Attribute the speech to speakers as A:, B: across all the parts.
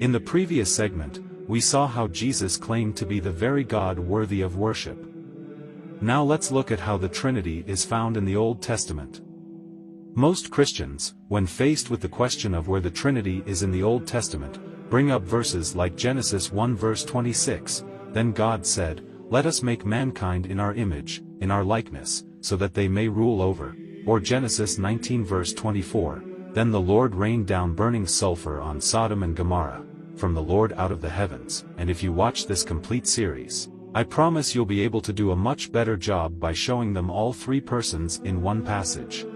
A: In the previous segment, we saw how Jesus claimed to be the very God worthy of worship. Now let's look at how the Trinity is found in the Old Testament. Most Christians, when faced with the question of where the Trinity is in the Old Testament, bring up verses like Genesis 1 verse 26, "Then God said, Let us make mankind in our image, in our likeness, so that they may rule over," or Genesis 19 verse 24, "Then the Lord rained down burning sulfur on Sodom and Gomorrah, from the Lord out of the heavens." And if you watch this complete series, I promise you'll be able to do a much better job by showing them all three persons in one passage.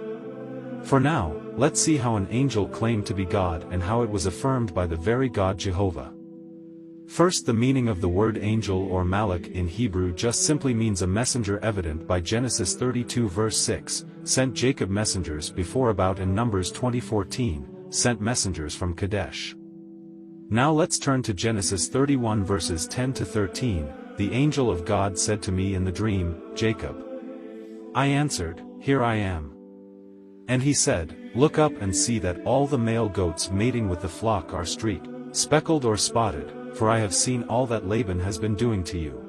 A: For now, let's see how an angel claimed to be God and how it was affirmed by the very God Jehovah. First, the meaning of the word angel or malach in Hebrew just simply means a messenger, evident by Genesis 32 verse 6, "Sent Jacob messengers before about," and Numbers 20:14, "Sent messengers from Kadesh." Now let's turn to Genesis 31 verses 10 to 13, "The angel of God said to me in the dream, Jacob. I answered, Here I am. And he said, Look up and see that all the male goats mating with the flock are streaked, speckled or spotted, for I have seen all that Laban has been doing to you.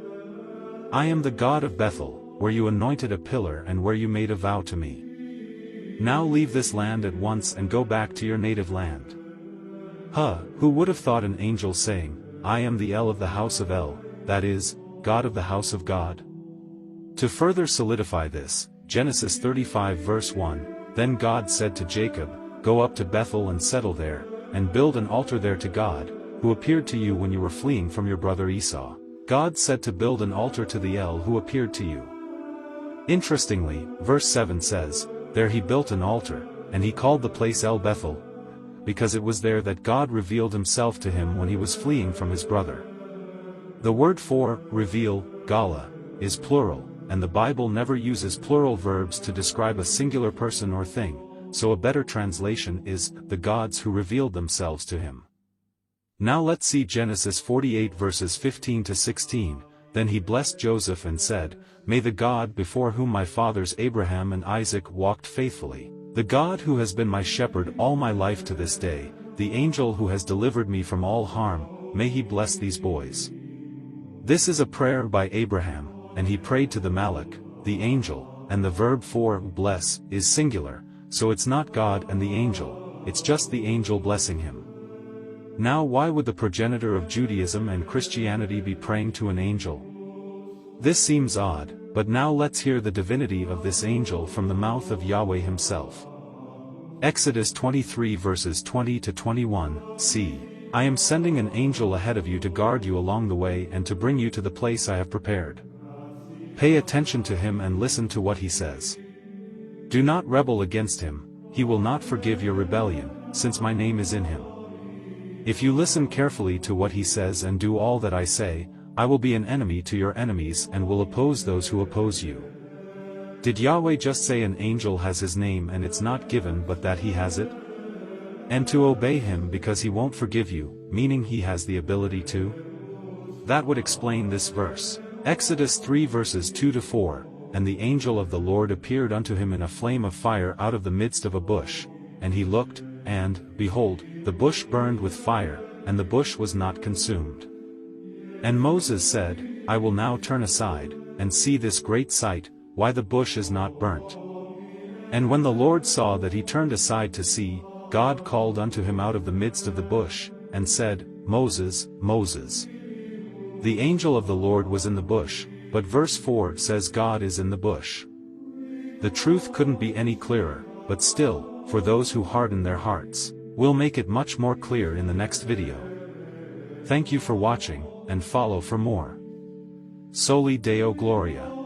A: I am the God of Bethel, where you anointed a pillar and where you made a vow to me. Now leave this land at once and go back to your native land." Who would have thought an angel saying, "I am the El of the house of El," that is, God of the house of God? To further solidify this, Genesis 35 verse 1, "Then God said to Jacob, Go up to Bethel and settle there, and build an altar there to God, who appeared to you when you were fleeing from your brother Esau." God said to build an altar to the El who appeared to you. Interestingly, verse 7 says, "There he built an altar, and he called the place El Bethel," because it was there that God revealed himself to him when he was fleeing from his brother. The word for reveal, gala, is plural, and the Bible never uses plural verbs to describe a singular person or thing, so a better translation is, "the gods who revealed themselves to him." Now let's see Genesis 48 verses 15 to 16, "Then he blessed Joseph and said, May the God before whom my fathers Abraham and Isaac walked faithfully, the God who has been my shepherd all my life to this day, the angel who has delivered me from all harm, may he bless these boys." This is a prayer by Abraham, and he prayed to the malach, the angel, and the verb for bless is singular, so it's not God and the angel, it's just the angel blessing him. Now why would the progenitor of Judaism and Christianity be praying to an angel? This seems odd, but now let's hear the divinity of this angel from the mouth of Yahweh himself. Exodus 23 verses 20 to 21, "See, I am sending an angel ahead of you to guard you along the way and to bring you to the place I have prepared. Pay attention to him and listen to what he says. Do not rebel against him, he will not forgive your rebellion, since my name is in him. If you listen carefully to what he says and do all that I say, I will be an enemy to your enemies and will oppose those who oppose you." Did Yahweh just say an angel has his name and it's not given but that he has it? And to obey him because he won't forgive you, meaning he has the ability to? That would explain this verse. Exodus 3 verses 2 to 4, "And the angel of the Lord appeared unto him in a flame of fire out of the midst of a bush. And he looked, and, behold, the bush burned with fire, and the bush was not consumed. And Moses said, I will now turn aside, and see this great sight, why the bush is not burnt. And when the Lord saw that he turned aside to see, God called unto him out of the midst of the bush, and said, Moses, Moses. The angel of the Lord was in the bush, but verse 4 says God is in the bush. The truth couldn't be any clearer, but still, for those who harden their hearts, we'll make it much more clear in the next video. Thank you for watching, and follow for more. Soli Deo Gloria.